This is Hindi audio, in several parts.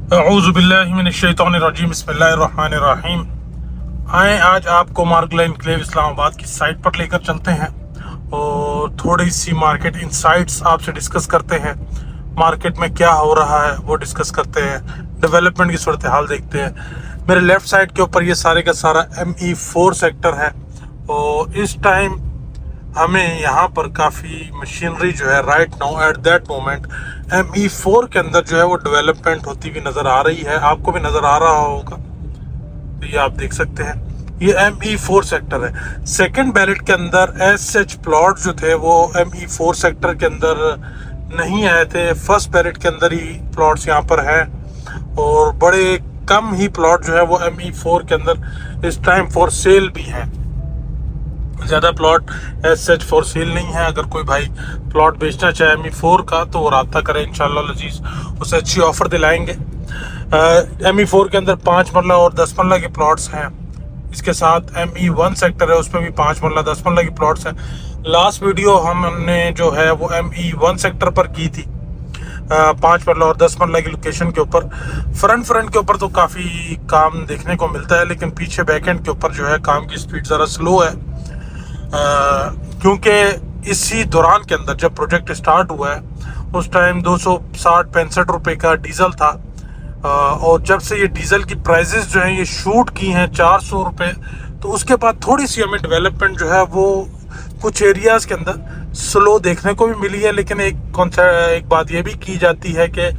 औज़ुबिल्लाहिमिनश्शैतानिर्रजीम बिस्मिल्लाहिर्रहमानिर्रहीम। आए आज आपको मार्गला इनक्लेव इस्लामाबाद की साइट पर लेकर चलते हैं और थोड़ी सी मार्केट इंसाइट्स आपसे डिस्कस करते हैं। मार्केट में क्या हो रहा है वो डिस्कस करते हैं, डेवलपमेंट की सूरत हाल देखते हैं। मेरे लेफ़्ट साइड के ऊपर ये सारे का सारा ME4 सेक्टर है और इस टाइम हमें यहाँ पर काफ़ी मशीनरी जो है right now at that moment ME4 के अंदर जो है वो डेवलपमेंट होती हुई नज़र आ रही है। आपको भी नज़र आ रहा होगा, तो ये आप देख सकते हैं। ये ME4 सेक्टर है। सेकंड बैलेट के अंदर SH प्लॉट जो थे वो ME4 सेक्टर के अंदर नहीं आए थे। फर्स्ट बैलेट के अंदर ही प्लॉट्स यहाँ पर हैं और बड़े कम ही प्लॉट जो है वो ME4 के अंदर इस टाइम फॉर सेल भी हैं। ज़्यादा प्लॉट सच फॉर सेल नहीं है। अगर कोई भाई प्लॉट बेचना चाहे ME4 का तो वो रब्ता करें, इंशाल्लाह लजीज उसे अच्छी ऑफ़र दिलाएंगे। ME4 के अंदर 5 मरला और 10 मरला के प्लॉट्स हैं। इसके साथ ME1 सेक्टर है, उसमें भी 5 मरला 10 मरला के प्लॉट्स हैं। लास्ट वीडियो हमने जो है वो ME1 सेक्टर पर की थी, 5 मरला और 10 मरला की लोकेशन के ऊपर। फ्रंट के ऊपर तो काफ़ी काम देखने को मिलता है, लेकिन पीछे बैक एंड के ऊपर जो है काम की स्पीड ज़रा स्लो है। क्योंकि इसी दौरान के अंदर जब प्रोजेक्ट स्टार्ट हुआ है उस टाइम 260-65 रुपए का डीजल था और जब से ये डीजल की प्राइसेस जो हैं ये शूट की हैं 400 रुपए, तो उसके बाद थोड़ी सी हमें डेवलपमेंट जो है वो कुछ एरियाज़ के अंदर स्लो देखने को भी मिली है। लेकिन एक बात ये भी की जाती है कि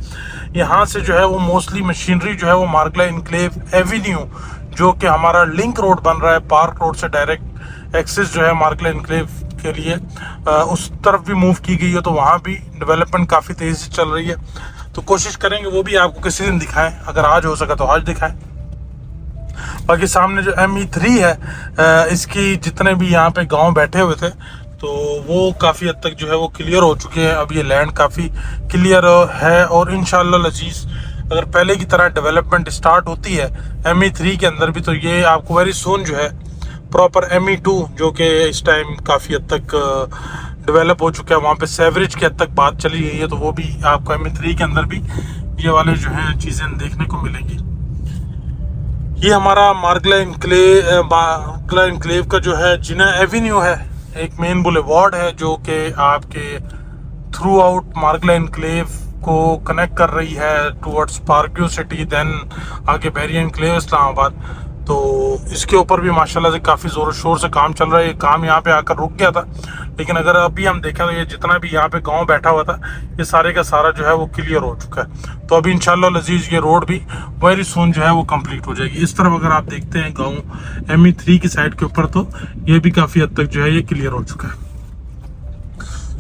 यहाँ से जो है वो मोस्टली मशीनरी जो है वो मार्गला इनक्लेव एवेन्यू, जो कि हमारा लिंक रोड बन रहा है पार्क रोड से डायरेक्ट एक्सेस जो है मार्गला इनक्लेव के लिए, उस तरफ भी मूव की गई है। तो वहाँ भी डेवलपमेंट काफ़ी तेज़ी से चल रही है। तो कोशिश करेंगे वो भी आपको किसी दिन दिखाएं, अगर आज हो सका तो आज दिखाएं। बाकी सामने जो ME3 है, इसकी जितने भी यहाँ पे गांव बैठे हुए थे तो वो काफ़ी हद तक जो है वो क्लियर हो चुके हैं। अब ये लैंड काफ़ी क्लियर है और इंशाल्लाह लजीज अगर पहले की तरह डेवलपमेंट स्टार्ट होती है ME3 के अंदर भी, तो ये आपको वेरी सून जो है प्रॉपर ME2 जो कि इस टाइम काफ़ी हद तक डेवलप हो चुका है, वहाँ पे सेवरेज की हद तक बात चली गई है, तो वो भी आपको ME3 के अंदर भी ये वाले जो है चीज़ें देखने को मिलेंगी। ये हमारा मार्गला इनक्लेव का जो है जिना एवेन्यू है, एक मेन बुलेवार्ड है जो कि आपके थ्रू आउट मार्गला इनक्लेव को कनेक्ट कर रही है टूवर्ड्स पार्कव्यू सिटी, देन आगे बैरिया इनक्लेव इस्लामाबाद। तो इसके ऊपर भी माशाल्लाह से काफ़ी ज़ोर शोर से काम चल रहा है। ये काम यहाँ पे आकर रुक गया था, लेकिन अगर अभी हम देखें तो ये जितना भी यहाँ पे गांव बैठा हुआ था ये सारे का सारा जो है वो क्लियर हो चुका है। तो अभी इंशाल्लाह लजीज ये रोड भी वेरी सून जो है वो कंप्लीट हो जाएगी। इस तरफ अगर आप देखते हैं गाँव ME3 की साइड के ऊपर, तो ये भी काफ़ी हद तक जो है ये क्लियर हो चुका है।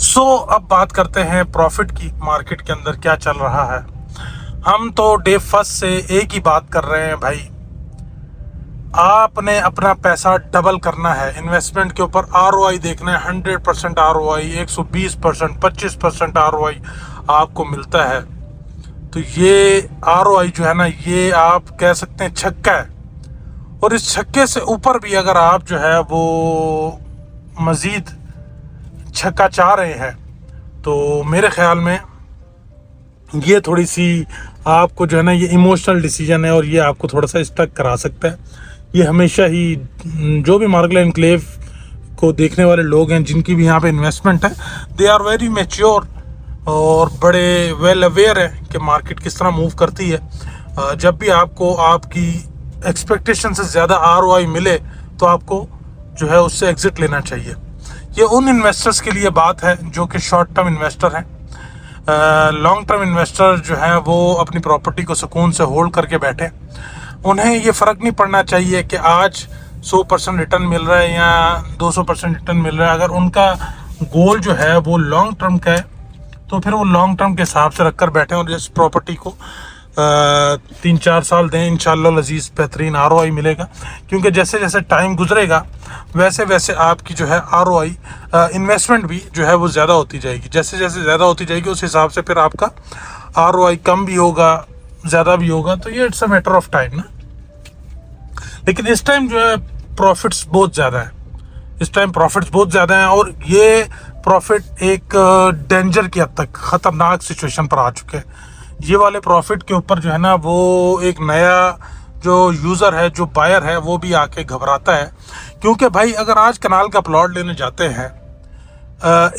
सो अब बात करते हैं प्रॉफिट की। मार्केट के अंदर क्या चल रहा है। हम तो डे फर्स्ट से एक ही बात कर रहे हैं भाई, आपने अपना पैसा डबल करना है। इन्वेस्टमेंट के ऊपर ROI देखना है, 100% ROI, 120%, 25% ROI आपको मिलता है। तो ये ROI जो है ना, ये आप कह सकते हैं छक्का है। और इस छक्के से ऊपर भी अगर आप जो है वो मज़ीद छक्का चाह रहे हैं तो मेरे ख्याल में ये थोड़ी सी आपको जो है ना ये इमोशनल डिसीजन है और ये आपको थोड़ा सा स्टक करा सकता है। ये हमेशा ही जो भी मार्गला इनक्लेव को देखने वाले लोग हैं जिनकी भी यहाँ पे इन्वेस्टमेंट है, दे आर वेरी मैच्योर और बड़े वेल अवेयर है कि मार्केट किस तरह मूव करती है। जब भी आपको आपकी एक्सपेक्टेशन से ज़्यादा ROI मिले तो आपको जो है उससे एग्ज़िट लेना चाहिए। ये उन इन्वेस्टर्स के लिए बात है जो कि शॉर्ट टर्म इन्वेस्टर हैं। लॉन्ग टर्म इन्वेस्टर जो हैं वो अपनी प्रॉपर्टी को सुकून से होल्ड करके बैठे। उन्हें ये फ़र्क नहीं पड़ना चाहिए कि आज 100% रिटर्न मिल रहा है या 200% रिटर्न मिल रहा है। अगर उनका गोल जो है वो लॉन्ग टर्म का है तो फिर वो लॉन्ग टर्म के हिसाब से रखकर बैठे और इस प्रॉपर्टी को 3-4 साल दें, इंशाल्लाह लजीज बेहतरीन ROI मिलेगा। क्योंकि जैसे जैसे टाइम गुजरेगा वैसे वैसे आपकी जो है ROI इन्वेस्टमेंट भी जो है वो ज़्यादा होती जाएगी। जैसे जैसे ज़्यादा होती जाएगी उस हिसाब से फिर आपका ROI कम भी होगा, ज़्यादा भी होगा। तो ये it's a matter of time ना। लेकिन इस टाइम जो है प्रॉफिट्स बहुत ज़्यादा है, इस टाइम प्रॉफिट्स बहुत ज़्यादा हैं और ये प्रॉफिट एक डेंजर की हद तक ख़तरनाक सिचुएशन पर आ चुके हैं। ये वाले प्रॉफिट के ऊपर जो है ना वो एक नया जो यूज़र है, जो बायर है, वो भी आके घबराता है। क्योंकि भाई अगर आज कनाल का प्लॉट लेने जाते हैं,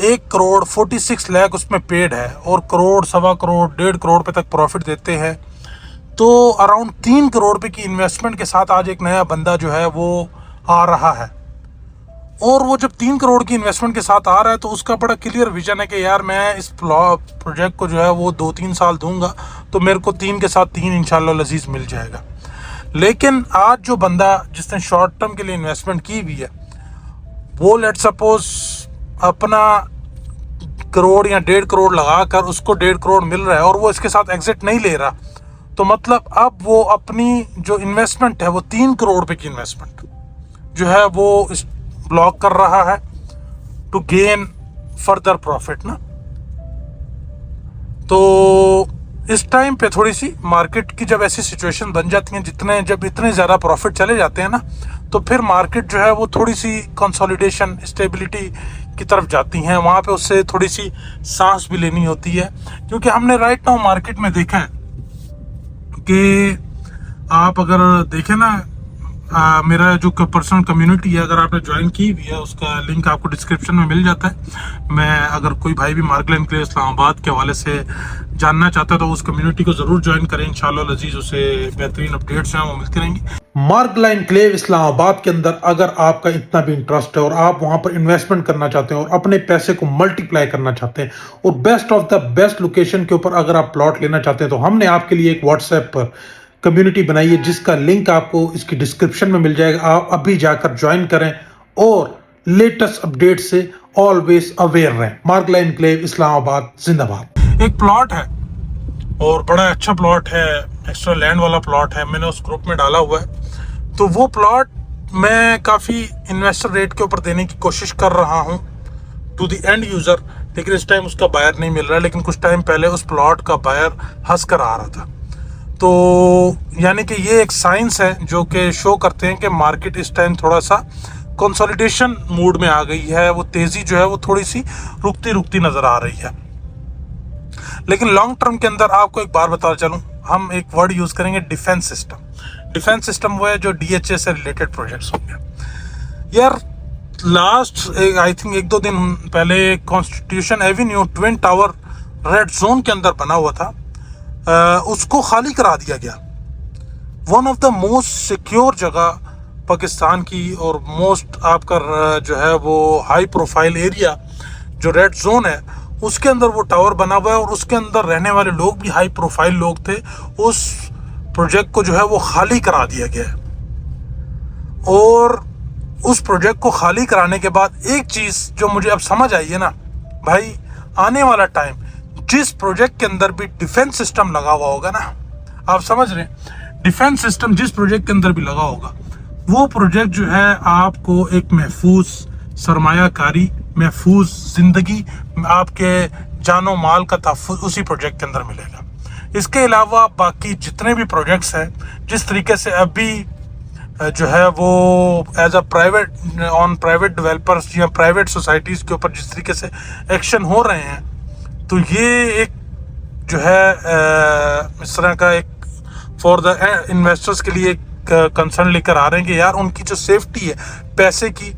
1 करोड़ 46 लाख उसमें पेड है और करोड़, सवा करोड़, 1.5 करोड़ पे तक प्रॉफिट देते हैं, तो अराउंड 3 करोड़ रुपए की इन्वेस्टमेंट के साथ आज एक नया बंदा जो है वो आ रहा है। और वो जब 3 करोड़ की इन्वेस्टमेंट के साथ आ रहा है तो उसका बड़ा क्लियर विजन है कि यार मैं इस प्रोजेक्ट को जो है वो 2-3 साल दूंगा तो मेरे को 3 के साथ 3 इंशाल्लाह लजीज मिल जाएगा। लेकिन आज जो बंदा जिसने शॉर्ट टर्म के लिए इन्वेस्टमेंट की हुई है, वो लेट सपोज अपना करोड़ या 1.5 करोड़ लगा कर उसको 1.5 करोड़ मिल रहा है और वो इसके साथ एग्जिट नहीं ले रहा, तो मतलब अब वो अपनी जो इन्वेस्टमेंट है वो 3 करोड़ रुपए की इन्वेस्टमेंट जो है वो इस ब्लॉक कर रहा है टू गेन फर्दर प्रॉफिट ना। तो इस टाइम पे थोड़ी सी मार्केट की जब ऐसी सिचुएशन बन जाती है, जब इतने ज़्यादा प्रॉफिट चले जाते हैं ना, तो फिर मार्केट जो है वो थोड़ी सी कंसोलिडेशन, स्टेबिलिटी की तरफ जाती हैं। वहाँ पे उससे थोड़ी सी सांस भी लेनी होती है, क्योंकि हमने राइट नाउ मार्केट में देखा है कि आप अगर देखें ना, मेरा जो पर्सनल कम्युनिटी है, अगर आपने ज्वाइन की हुई है उसका लिंक आपको डिस्क्रिप्शन में मिल जाता है। मैं अगर कोई भाई भी मार्गलाइन क्लेव इस्लामाबाद के हवाले से जानना चाहता है तो उस कम्युनिटी को ज़रूर ज्वाइन करें। इंशाल्लाह लजीज उसे बेहतरीन अपडेट्स हैं वो मिलती रहेंगी। मार्गलाइन क्लेव इस्लामाबाद के अंदर अगर आपका इतना भी इंटरेस्ट है और आप वहाँ पर इन्वेस्टमेंट करना चाहते हैं और अपने पैसे को मल्टीप्लाई करना चाहते हैं और best of the best location के ऊपर अगर आप प्लॉट लेना चाहते हैं, तो हमने आपके लिए एक व्हाट्सएप पर कम्युनिटी बनाई है जिसका लिंक आपको इसकी डिस्क्रिप्शन में मिल जाएगा। आप अभी जाकर ज्वाइन करें और लेटेस्ट अपडेट से ऑलवेज अवेयर रहें। मार्गलाइन क्लेव इस्लामाबाद जिंदाबाद। एक प्लॉट है और बड़ा अच्छा प्लॉट है, एक्स्ट्रा लैंड वाला प्लॉट है, मैंने उस ग्रुप में डाला हुआ है। तो वो प्लॉट मैं काफ़ी इन्वेस्टर रेट के ऊपर देने की कोशिश कर रहा हूँ टू द एंड यूज़र, लेकिन इस टाइम उसका बायर नहीं मिल रहा। लेकिन कुछ टाइम पहले उस प्लॉट का बायर हंस कर आ रहा था। तो यानी कि ये एक साइंस है जो कि शो करते हैं कि मार्केट इस टाइम थोड़ा सा कंसोलिडेशन मूड में आ गई है। वो तेज़ी जो है वो थोड़ी सी रुकती रुकती नज़र आ रही है। लेकिन लॉन्ग टर्म के अंदर आपको एक बार बता चलूँ, हम एक वर्ड यूज़ करेंगे, डिफेंस सिस्टम। डिफेंस सिस्टम वो है जो DHA से रिलेटेड प्रोजेक्ट्स हो गया। यार लास्ट आई थिंक 1-2 दिन पहले constitution Avenue twin tower red zone के अंदर बना हुआ था, उसको खाली करा दिया गया। One of the most secure जगह पाकिस्तान की और मोस्ट आपका जो है वो हाई प्रोफाइल एरिया जो रेड जोन है उसके अंदर वो टावर बना हुआ है और उसके अंदर रहने वाले लोग भी हाई प्रोफाइल लोग थे। उस प्रोजेक्ट को जो है वो खाली करा दिया गया है। और उस प्रोजेक्ट को खाली कराने के बाद एक चीज़ जो मुझे अब समझ आई है ना भाई, आने वाला टाइम जिस प्रोजेक्ट के अंदर भी डिफेंस सिस्टम लगा हुआ होगा ना, आप समझ रहे हैं, डिफेंस सिस्टम जिस प्रोजेक्ट के अंदर भी लगा होगा वो प्रोजेक्ट जो है आपको एक महफूज सरमायाकारी, महफूज जिंदगी, आपके जानो माल का तहफ़्फ़ुज़ उसी प्रोजेक्ट के अंदर मिलेगा। इसके अलावा बाकी जितने भी प्रोजेक्ट्स हैं, जिस तरीके से अभी जो है वो एज अ प्राइवेट डेवलपर्स या प्राइवेट सोसाइटीज़ के ऊपर जिस तरीके से एक्शन हो रहे हैं, तो ये एक जो है इस तरह का एक फॉर द इन्वेस्टर्स के लिए एक कंसर्न लेकर आ रहे हैं कि यार उनकी जो सेफ्टी है, पैसे की,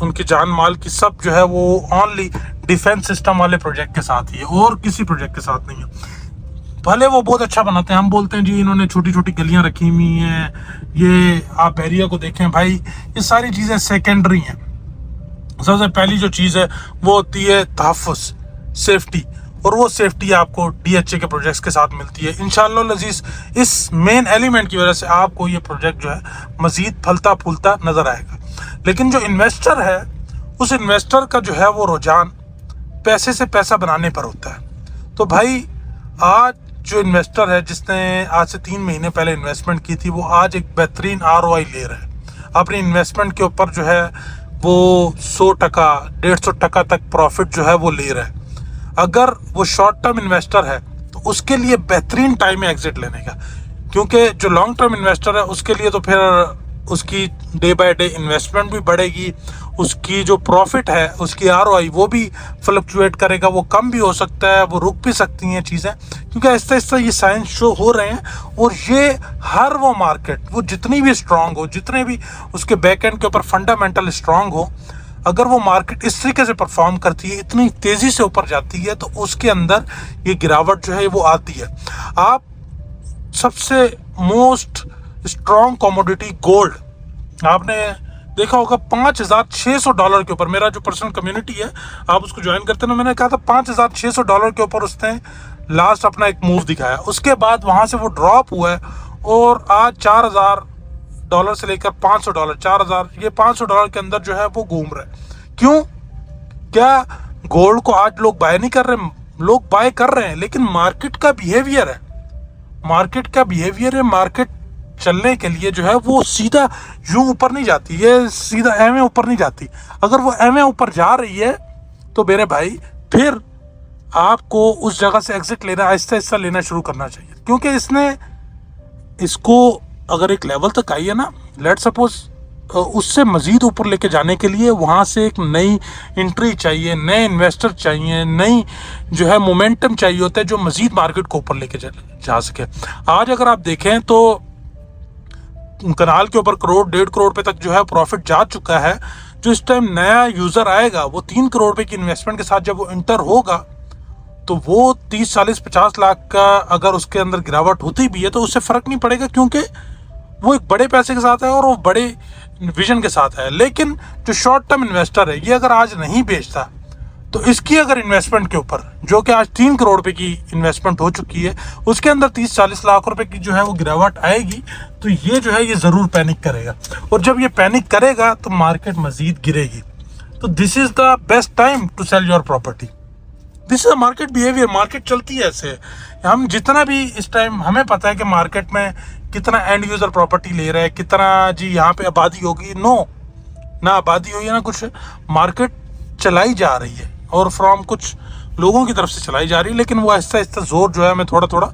उनकी जान माल की, सब जो है वो ओनली डिफेंस सिस्टम वाले प्रोजेक्ट के साथ ही है और किसी प्रोजेक्ट के साथ नहीं है। भले वो बहुत अच्छा बनाते हैं, हम बोलते हैं जी इन्होंने छोटी छोटी गलियां रखी हुई हैं, ये आप एरिया को देखें भाई, ये सारी चीज़ें सेकेंडरी हैं। सबसे पहली जो चीज़ है वो होती है तहफ़्फ़ुज़, सेफ्टी, और वो सेफ्टी आपको DHA के प्रोजेक्ट्स के साथ मिलती है। इंशाअल्लाह लजीज इस मेन एलिमेंट की वजह से आपको ये प्रोजेक्ट जो है मज़ीद फलता फूलता नज़र आएगा। लेकिन जो इन्वेस्टर है, उस इन्वेस्टर का जो है वो रुझान पैसे से पैसा बनाने पर होता है। तो भाई आज जो इन्वेस्टर है जिसने आज से 3 महीने पहले इन्वेस्टमेंट की थी, वो आज एक बेहतरीन ROI ले रहा है अपनी इन्वेस्टमेंट के ऊपर, जो है वो 100%, 150% तक प्रॉफिट जो है वो ले रहा है। अगर वो शॉर्ट टर्म इन्वेस्टर है तो उसके लिए बेहतरीन टाइम है एग्जिट लेने का, क्योंकि जो लॉन्ग टर्म इन्वेस्टर है उसके लिए तो फिर उसकी डे बाय डे इन्वेस्टमेंट भी बढ़ेगी, उसकी जो प्रॉफिट है, उसकी आरओआई वो भी फ्लक्चुएट करेगा, वो कम भी हो सकता है, वो रुक भी सकती हैं चीज़ें, क्योंकि आहिस्ता आहिस्ता ये साइंस शो हो रहे हैं। और ये हर वो मार्केट, वो जितनी भी स्ट्रांग हो, जितने भी उसके बैक एंड के ऊपर फंडामेंटल स्ट्रांग हो, अगर वो मार्केट इस तरीके से परफॉर्म करती है, इतनी तेज़ी से ऊपर जाती है, तो उसके अंदर ये गिरावट जो है वो आती है। आप सबसे मोस्ट स्ट्रॉन्ग कमोडिटी गोल्ड, आपने देखा होगा $5,600 के ऊपर, मेरा जो पर्सनल कम्युनिटी है आप उसको ज्वाइन करते ना, मैंने कहा था $5,600 के ऊपर उसने लास्ट अपना एक मूव दिखाया। उसके बाद वहां से वो ड्रॉप हुआ है और आज $4,000 से लेकर $500, 4,000, ये $500 के अंदर जो है वो घूम रहा है। क्यों? क्या गोल्ड को आज लोग बाय नहीं कर रहे? लोग बाय कर रहे हैं, लेकिन मार्केट का बिहेवियर है, मार्केट चलने के लिए जो है वो सीधा यूं ऊपर नहीं जाती, ये सीधा एवं ऊपर नहीं जाती। अगर वो एवं ऊपर जा रही है तो मेरे भाई फिर आपको उस जगह से एग्जिट लेना, आहिस्ता आहिस्ता लेना शुरू करना चाहिए, क्योंकि इसको अगर एक लेवल तक आई है ना, लेट सपोज, उससे मज़ीद ऊपर लेके जाने के लिए वहाँ से एक नई एंट्री चाहिए, नए इन्वेस्टर चाहिए, नई जो है मोमेंटम चाहिए होता है, जो मज़ीद मार्केट को ऊपर लेके जा सके। आज अगर आप देखें तो कनाल के ऊपर 1-1.5 करोड़ पे तक जो है प्रॉफिट जा चुका है। जो इस टाइम नया यूज़र आएगा वो 3 करोड़ रुपए की इन्वेस्टमेंट के साथ जब वो इंटर होगा, तो वो 30, 40, 50 लाख का अगर उसके अंदर गिरावट होती भी है तो उससे फ़र्क नहीं पड़ेगा, क्योंकि वो एक बड़े पैसे के साथ है और वो बड़े विजन के साथ है। लेकिन जो शॉर्ट टर्म इन्वेस्टर है, ये अगर आज नहीं बेचता, तो इसकी अगर इन्वेस्टमेंट के ऊपर, जो कि आज 3 करोड़ रुपए की इन्वेस्टमेंट हो चुकी है, उसके अंदर 30-40 लाख रुपए की जो है वो गिरावट आएगी, तो ये जो है ये ज़रूर पैनिक करेगा। और जब ये पैनिक करेगा तो मार्केट मज़ीद गिरेगी। तो this is the best time to sell your property. This is market behaviour. Market चलती है ऐसे। हम जितना भी इस टाइम, हमें पता है कि मार्केट में कितना एंड यूज़र प्रॉपर्टी ले रहा है, कितना जी यहाँ पे आबादी होगी, नो, ना आबादी हुई है ना कुछ, मार्केट चलाई जा रही है और फ्रॉम कुछ लोगों की तरफ से चलाई जा रही है, लेकिन वो आहिस्ता आहिस्ता जोर जो है हमें थोड़ा थोड़ा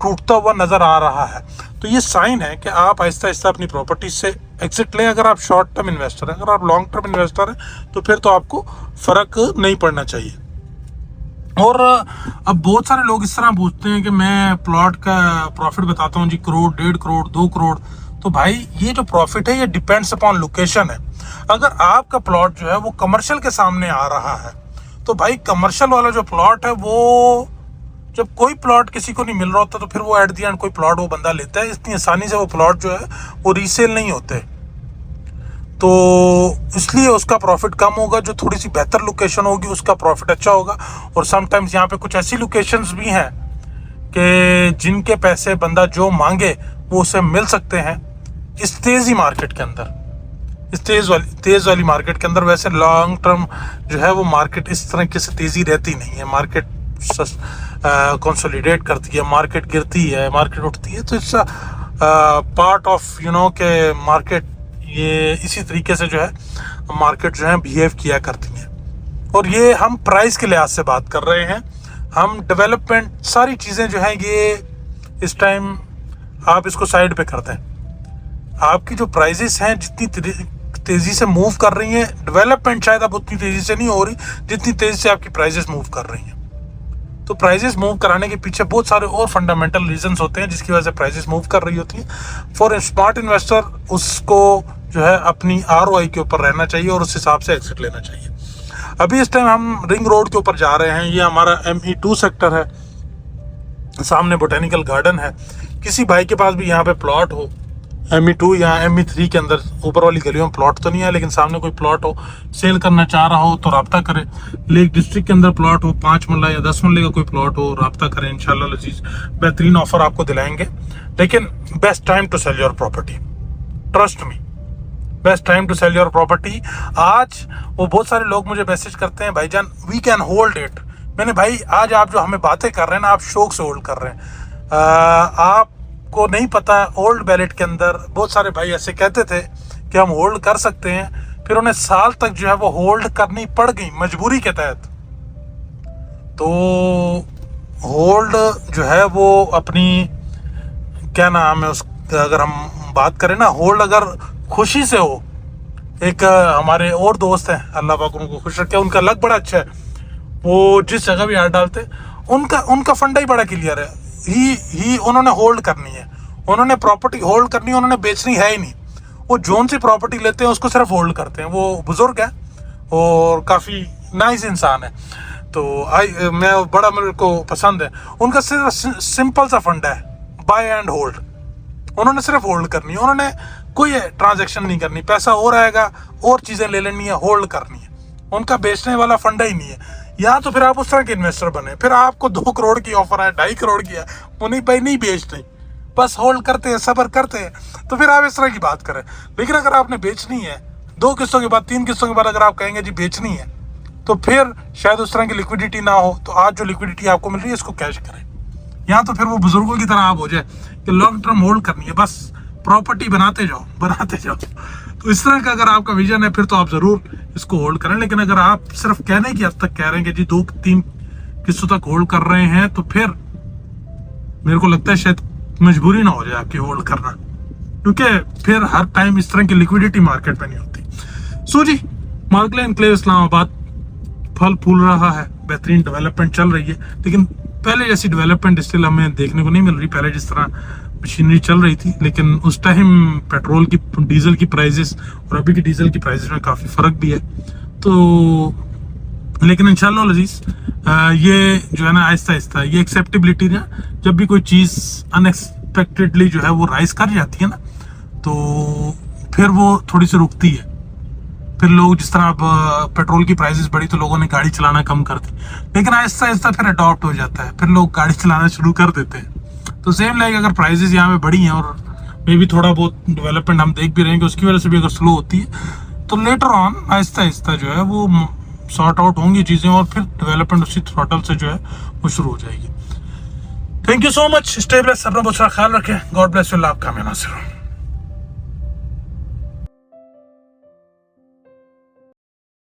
टूटता हुआ नज़र आ रहा है। तो ये साइन है कि आप आहिस्ता आहिस्ता अपनी प्रॉपर्टी से एग्जिट लें। अगर आप शॉर्ट टर्म इन्वेस्टर हैं, अगर आप लॉन्ग टर्म इन्वेस्टर हैं, तो फिर तो आपको फ़र्क नहीं पड़ना चाहिए। और अब बहुत सारे लोग इस तरह पूछते हैं कि मैं प्लॉट का प्रॉफिट बताता हूँ जी, 1 करोड़, 1.5 करोड़, 2 करोड़। तो भाई ये जो प्रॉफिट है ये डिपेंड्स अपॉन लोकेशन है। अगर आपका प्लॉट जो है वो कमर्शियल के सामने आ रहा है, तो भाई कमर्शियल वाला जो प्लॉट है, वो जब कोई प्लॉट किसी को नहीं मिल रहा होता, तो फिर वो एट द एंड कोई प्लॉट वो बंदा लेता है। इतनी आसानी से वो प्लॉट जो है वो रीसेल नहीं होते, तो इसलिए उसका प्रॉफिट कम होगा। जो थोड़ी सी बेहतर लोकेशन होगी उसका प्रॉफिट अच्छा होगा। और समटाइम्स यहाँ पे कुछ ऐसी लोकेशंस भी हैं कि जिनके पैसे बंदा जो मांगे वो उसे मिल सकते हैं इस तेज़ी मार्केट के अंदर, इस तेज़ वाली मार्केट के अंदर। वैसे लॉन्ग टर्म जो है वो मार्केट इस तरीके से तेज़ी रहती नहीं है। मार्केट कंसोलिडेट करती है, मार्केट गिरती है, मार्केट उठती है। तो इट्स पार्ट ऑफ के मार्केट, ये इसी तरीके से जो है मार्केट जो है बिहेव किया करती है। और ये हम प्राइस के लिहाज से बात कर रहे हैं, हम डेवलपमेंट, सारी चीज़ें जो हैं ये इस टाइम आप इसको साइड पे करते हैं। आपकी जो प्राइजेस हैं जितनी तेज़ी से मूव कर रही हैं, डेवलपमेंट शायद अब उतनी तेज़ी से नहीं हो रही जितनी तेज़ी से आपकी प्राइजेस मूव कर रही हैं। तो प्राइजेस मूव कराने के पीछे बहुत सारे और फंडामेंटल रीजंस होते हैं जिसकी वजह से प्राइजेस मूव कर रही होती है। फॉर ए स्मार्ट इन्वेस्टर उसको जो है अपनी आरओआई के ऊपर रहना चाहिए और उस हिसाब से एग्जिट लेना चाहिए। अभी इस टाइम हम रिंग रोड के ऊपर जा रहे हैं। ये हमारा ME2 सेक्टर है, सामने बोटेनिकल गार्डन है। किसी भाई के पास भी यहाँ पे प्लॉट हो, ME2 या ME3 के अंदर ऊपर वाली गलियों में प्लॉट तो नहीं है, लेकिन सामने कोई प्लॉट हो, सेल करना चाह रहा हो तो रब्ता करें। लेक डिस्ट्रिक्ट के अंदर प्लॉट हो, 5 मरला या 10 मरले का कोई प्लॉट हो, रब्ता करें। इंशाल्लाह लजीज बेहतरीन ऑफर आपको दिलाएंगे। लेकिन best time to sell your property, trust me, best time to sell your property. आज वो बहुत सारे लोग मुझे मैसेज करते हैं, भाईजान वी कैन होल्ड इट। मैंने भाई आज आप जो हमें बातें कर रहे हैं ना, आप शौक से होल्ड कर रहे हैं। आपको नहीं पता, ओल्ड बैलेट के अंदर बहुत सारे भाई ऐसे कहते थे कि हम होल्ड कर सकते हैं, फिर उन्हें साल तक जो है वो होल्ड करनी पड़ गई मजबूरी के तहत। तो होल्ड जो है वो अपनी क्या नाम है उस, अगर हम बात करें ना, होल्ड अगर खुशी से हो। एक हमारे और दोस्त हैं, अल्लाह पाक उनको खुश रखे, उनका लक बड़ा अच्छा है, वो जिस जगह भी हाथ डालते उनका फंडा ही बड़ा क्लियर है। ही उन्होंने होल्ड करनी है, उन्होंने प्रॉपर्टी होल्ड करनी है, उन्होंने बेचनी है ही नहीं। वो जोन सी प्रॉपर्टी लेते हैं उसको सिर्फ होल्ड करते हैं। वो बुजुर्ग है और काफ़ी नाइस इंसान है, तो मेरे को पसंद है। उनका सिर्फ सिंपल सा फंडा है, बाय एंड होल्ड। उन्होंने सिर्फ होल्ड करनी है, उन्होंने कोई ट्रांजैक्शन नहीं करनी, पैसा और आएगा और चीज़ें ले लेनी है, होल्ड करनी है। उनका बेचने वाला फंडा ही नहीं है। या तो फिर आप उस तरह के इन्वेस्टर बने, फिर आपको 2 करोड़ की ऑफर है, 2.5 करोड़ की है, वो नहीं भाई नहीं बेचनी, बस होल्ड करते हैं, सब्र करते हैं, तो फिर आप इस तरह की बात करें। लेकिन अगर आपने बेचनी है 2 किस्तों के बाद, 3 किस्तों के बाद अगर आप कहेंगे जी बेचनी है, तो फिर शायद उस तरह की लिक्विडिटी ना हो। तो आज जो लिक्विडिटी आपको मिल रही है इसको कैश करें, या तो फिर वो बुजुर्गों की तरह आप हो जाए कि लॉन्ग टर्म होल्ड करनी है, बस प्रॉपर्टी बनाते जाओ। तो इस तरह का अगर आपका विजन है फिर तो आप जरूर इसको होल्ड करें। लेकिन अगर आप सिर्फ कहने की हद तक कह रहे हैं कि जी 2-3 किस्तों तक होल्ड कर रहे हैं, तो फिर मेरे को लगता है शायद मजबूरी ना हो जाए आपकी होल्ड करना, क्योंकि फिर हर टाइम इस तरह की लिक्विडिटी मार्केट में नहीं होती। सो जी, मार्गले एनक्लेव इस्लामाबाद फल फूल रहा है, बेहतरीन डेवलपमेंट चल रही है, लेकिन पहले जैसी डेवलपमेंट स्टिल हमें देखने को नहीं मिल रही। पहले जिस तरह मशीनरी चल रही थी, लेकिन उस टाइम पेट्रोल की, डीजल की प्राइसेस और अभी की डीजल की प्राइसेस में काफ़ी फ़र्क भी है। तो लेकिन इंशाल्लाह अजीज, ये जो है ना आहिस्ता आहिस्ता ये एक्सेप्टेबिलिटी ना, जब भी कोई चीज़ अनएक्सपेक्टेडली जो है वो राइज कर जाती है ना, तो फिर वो थोड़ी सी रुकती है। फिर लोग जिस तरह अब पेट्रोल की प्राइसेस बढ़ी तो लोगों ने गाड़ी चलाना कम कर दी, लेकिन आहिस्ता आहिस्ता फिर अडॉप्ट हो जाता है, फिर लोग गाड़ी चलाना शुरू कर देते हैं। तो सेम लाइक अगर प्राइसेस यहाँ पे बढ़ी हैं और मे भी थोड़ा बहुत डेवलपमेंट हम देख भी रहे हैं कि उसकी वजह से भी अगर स्लो होती है, तो लेटर ऑन आहिस्ता आहिस्ता जो है वो सॉर्ट आउट होंगी चीज़ें और फिर डेवलपमेंट उसी थ्रॉटल से जो है वो शुरू हो जाएगी। Thank you so much, stay blessed, अपना बहुत सारा ख्याल रखें, गॉड ब्लेस यू, आपका मैं नासिर हूं।